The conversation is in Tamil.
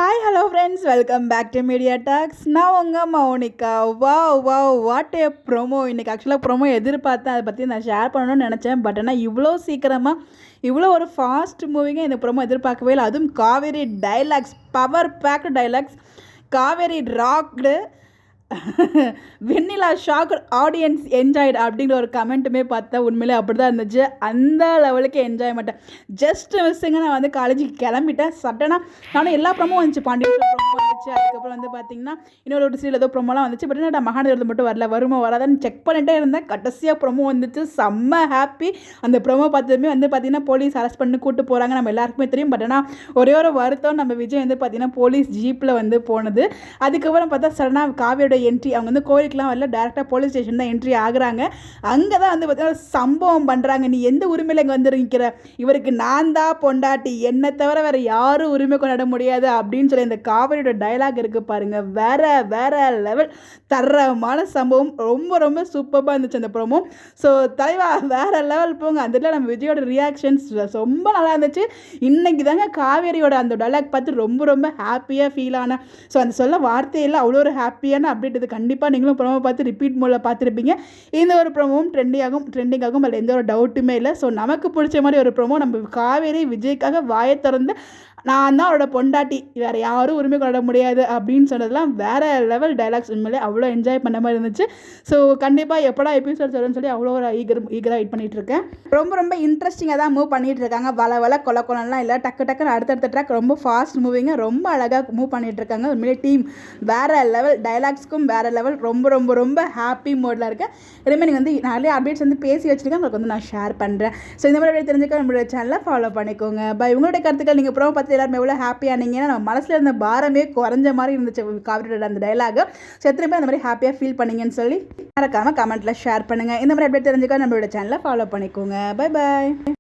Hi hello friends, welcome back to media talks. நான் உங்கள் மௌனிகா. What A promo. இன்றைக்கி ஆக்சுவலாக ப்ரோமோ எதிர்பார்த்தேன், அதை பற்றி நான் ஷேர் பண்ணணும்னு நினச்சேன். பட் ஆனால் இவ்வளோ சீக்கிரமாக இவ்வளோ ஒரு ஃபாஸ்ட் மூவிங்க இந்த ப்ரோமோ எதிர்பார்க்கவே இல்லை. அதுவும் Kaveri dialogues, power packed dialogues, Kaveri rocked, Vennila shock, audience enjoyed அப்படிங்கிற ஒரு கமெண்ட்டுமே பார்த்தா உண்மையிலே அப்படி தான் இருந்துச்சு. அந்த லெவலுக்கு என்ஜாய் மாட்டேன். ஜஸ்ட் மிஸ்ஸுங்க. நான் வந்து காலேஜுக்கு கிளம்பிட்டேன். சட்டனாக நானும் எல்லா ப்ரோமோ வந்துச்சு. பாண்டியன் ப்ரோமோ வந்துச்சு. அதுக்கப்புறம் வந்து பார்த்தீங்கன்னா இன்னொரு சீரியல் ஏதோ ப்ரோமோலாம் வந்துச்சு. பட் நான் மகாநகரத்து மட்டும் வரல, வருமா வராதான்னு செக் பண்ணிகிட்டே இருந்தேன். கடைசியாக ப்ரோமோ வந்துச்சு. செம்ம ஹாப்பி. அந்த ப்ரோமோ பார்த்ததுமே வந்து பார்த்தீங்கன்னா போலீஸ் அரெஸ்ட் பண்ணி கூப்பிட்டு போகிறாங்க, நம்ம எல்லாருக்குமே தெரியும். பட் ஆனால் ஒரே ஒரு வருத்தம், நம்ம விஜய் வந்து பார்த்தீங்கன்னா போலீஸ் ஜீப்பில் வந்து போனது. அதுக்கப்புறம் பார்த்தா சடனாக காவியோட என்ட்ரி. அவங்க வந்து கோயிலுக்குலாம் வரல, டேரெக்டாக போலீஸ் ஸ்டேஷன் தான் என்ட்ரி ஆகுறாங்க. அங்கே தான் வந்து பார்த்தீங்கன்னா சம்பவம் பண்ணுறாங்க. நீ எந்த உரிமையில் இங்கே வந்து நிற்கிற, இவருக்கு நான் தான் பொண்டாட்டி, என்னை தவிர வேறு யாரும் உரிமை கொண்டாட முடியாது அப்படின்னு சொல்லி இந்த காவிரியோட டைலாக் இருக்குது பாருங்கள். வேற லெவல் தரமான சம்பவம். ரொம்ப ரொம்ப சூப்பராக இருந்துச்சு அந்த ப்ரோமோ. ஸோ தலைவா வேறு லெவல் போங்க. அதில் நம்ம விஜயோட ரியாக்ஷன்ஸ் ரொம்ப நல்லா இருந்துச்சு. இன்றைக்கி தாங்க காவேரியோட அந்த டைலாக் பார்த்து ரொம்ப ரொம்ப ஹாப்பியாக ஃபீல் ஆனேன். ஸோ அந்த சொல்ல வார்த்தையில் அவ்வளோ ஒரு ஹாப்பியான அப்டேட். இது கண்டிப்பாக நீங்களும் ப்ரோமோ பார்த்து ரிப்பீட் மோடில் பார்த்துருப்பீங்க. இந்த ஒரு ப்ரோமோவும் ட்ரெண்டிங்காகும், அதில் எந்த ஒரு டவுட்டுமே இல்லை. ஸோ நமக்கு பிடிச்ச மாதிரி ஒரு ப்ரோமோ. நம்ம காவேரி விஜய்க்காக வாயை திறந்து நான் தான் அவரோட பொண்டாட்டி, வேறு யாரும் உரிமை கொண்டாட முடியாது அப்படின்னு சொன்னதெல்லாம் வேறு லெவல் டைலாக்ஸ். உண்மையிலே அவ்வளோ என்ஜாய் பண்ண மாதிரி இருந்துச்சு. ஸோ கண்டிப்பாக எப்படா எபிசோட் வரும்னு சொல்லி அவ்வளோ ஒரு ஈகராக வெயிட் பண்ணிகிட்டு இருக்கேன். ரொம்ப இன்ட்ரெஸ்டிங்காக தான் மூவ் பண்ணிகிட்டு இருக்காங்க. வள கொலலாம் இல்லை, டக்குன்னு அடுத்தடுத்த ட்ராக் ரொம்ப ஃபாஸ்ட் மூவிங்க, ரொம்ப அழகாக மூவ் பண்ணிகிட்டு இருக்காங்க. உண்மையிலே டீம் வேறு லெவல், டைலாக்ஸ்க்கும் வேறு லெவல். ரொம்ப ஹாப்பி மோடில் இருக்கேன். ரிமைனிங் வந்து நிறைய அப்டேட்ஸ் வந்து பேசி வச்சுருக்கேன், உங்களுக்கு வந்து நான் ஷேர் பண்ணுறேன். ஸோ இந்த மாதிரி தெரிஞ்சுக்க நம்மளுடைய சேனலை ஃபாலோ பண்ணிக்கோங்க. பை. உங்களுடைய கருத்துக்கள், நீங்கள் ப்ரோமோ பார்த்து எல்லாருமே எவ்வளோ ஹாப்பியானீங்கன்னா, நம்ம மனசில் இருந்த பாரமே குறைஞ்ச மாதிரி இருந்துச்சு காவிரியோட அந்த டைலாக். ஸோ எத்தனை பேர் அந்த மாதிரி ஹாப்பியாக ஃபீல் பண்ணீங்கன்னு சொல்லி மறக்காமல் கமெண்ட்டில் ஷேர் பண்ணுங்கள். இந்த மாதிரி அப்டேட் தெரிஞ்சுக்க நம்மளோட சேனலை ஃபாலோ பண்ணிக்கோங்க. பை.